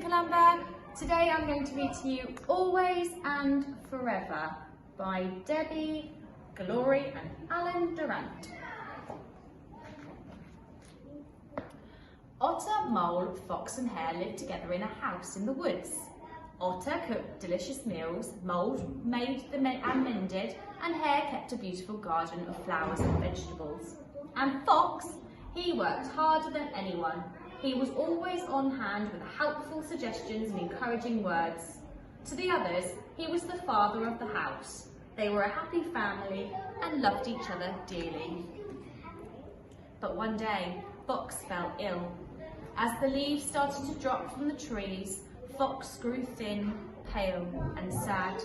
Columba. Today I'm going to read to you Always and Forever by Debbie, Glory and Alan Durant. Otter, Mole, Fox and Hare lived together in a house in the woods. Otter cooked delicious meals, Mole made them and mended, and Hare kept a beautiful garden of flowers and vegetables. And Fox, he worked harder than anyone. He was always on hand with helpful suggestions and encouraging words. To the others, he was the father of the house. They were a happy family and loved each other dearly. But one day, Fox fell ill. As the leaves started to drop from the trees, Fox grew thin, pale and sad.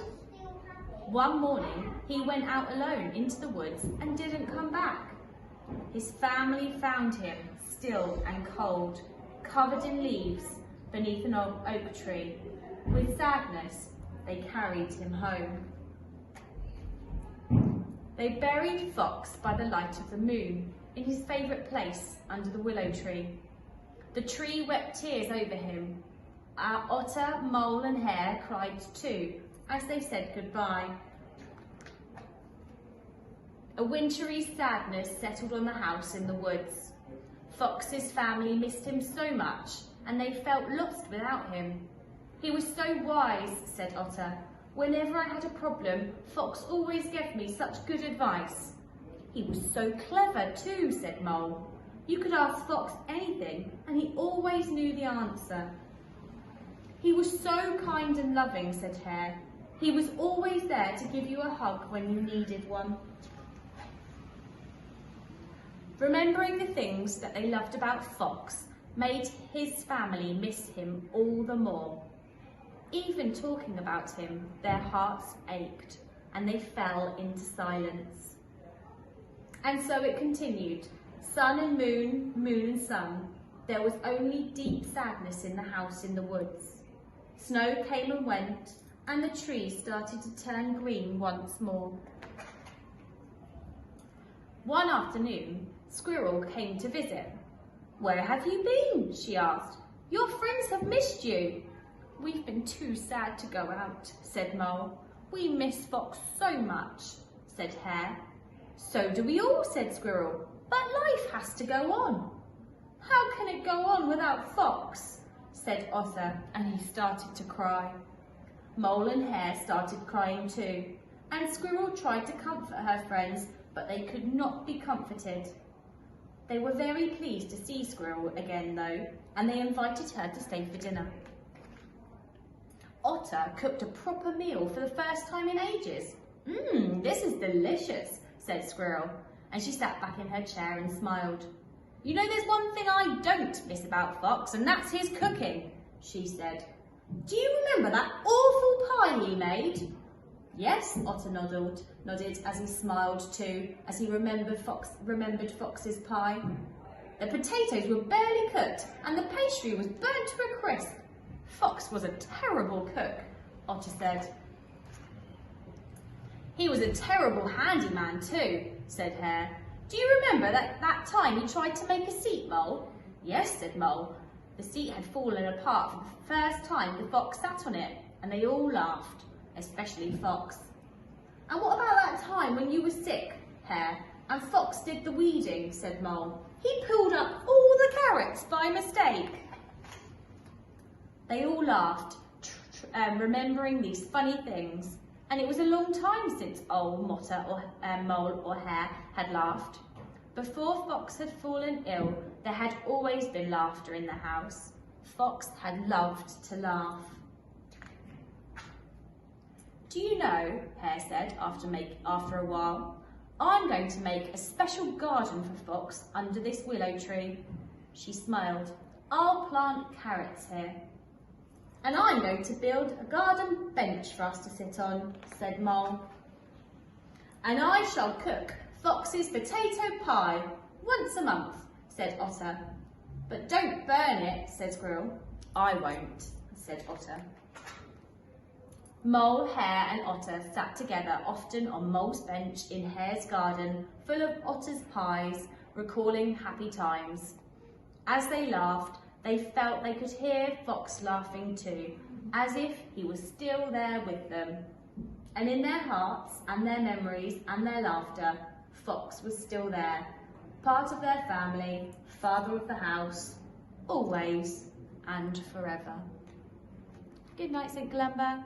One morning, he went out alone into the woods and didn't come back. His family found him, still and cold, covered in leaves, beneath an oak tree. With sadness, they carried him home. They buried Fox by the light of the moon, in his favourite place under the willow tree. The tree wept tears over him. Our Otter, Mole and Hare cried too, as they said goodbye. A wintry sadness settled on the house in the woods. Fox's family missed him so much, and they felt lost without him. He was so wise, said Otter. Whenever I had a problem, Fox always gave me such good advice. He was so clever too, said Mole. You could ask Fox anything, and he always knew the answer. He was so kind and loving, said Hare. He was always there to give you a hug when you needed one. Remembering the things that they loved about Fox made his family miss him all the more. Even talking about him, their hearts ached, and they fell into silence. And so it continued, sun and moon, moon and sun. There was only deep sadness in the house in the woods. Snow came and went, and the trees started to turn green once more. One afternoon, Squirrel came to visit. Where have you been? She asked. Your friends have missed you. We've been too sad to go out, said Mole. We miss Fox so much, said Hare. So do we all, said Squirrel. But life has to go on. How can it go on without Fox? Said Otter, and he started to cry. Mole and Hare started crying too, and Squirrel tried to comfort her friends, but they could not be comforted. They were very pleased to see Squirrel again though, and they invited her to stay for dinner. Otter cooked a proper meal for the first time in ages. This is delicious, said Squirrel, and she sat back in her chair and smiled. You know, there's one thing I don't miss about Fox, and that's his cooking, she said. Do you remember that awful pie he made? Yes, Otter nodded as he smiled too, as he remembered Fox's pie. The potatoes were barely cooked, and the pastry was burnt to a crisp. Fox was a terrible cook, Otter said. He was a terrible handyman too, said Hare. Do you remember that time he tried to make a seat, Mole? Yes, said Mole. The seat had fallen apart for the first time the fox sat on it, and they all laughed, especially Fox. And what about that time when you were sick, Hare, and Fox did the weeding, said Mole. He pulled up all the carrots by mistake. They all laughed, remembering these funny things. And it was a long time since old Mole or Hare had laughed. Before Fox had fallen ill, there had always been laughter in the house. Fox had loved to laugh. Do you know, Hare said after a while, I'm going to make a special garden for Fox under this willow tree. She smiled. I'll plant carrots here. And I'm going to build a garden bench for us to sit on, said Mole. And I shall cook Fox's potato pie once a month, said Otter. But don't burn it, said Squirrel. I won't, said Otter. Mole, Hare and Otter sat together often on Mole's bench in Hare's garden, full of Otter's pies, recalling happy times. As they laughed, They felt they could hear Fox laughing too, as if he was still there with them. And in their hearts and their memories and their laughter, Fox was still there, part of their family, father of the house, always and forever. Good night, St. Columba.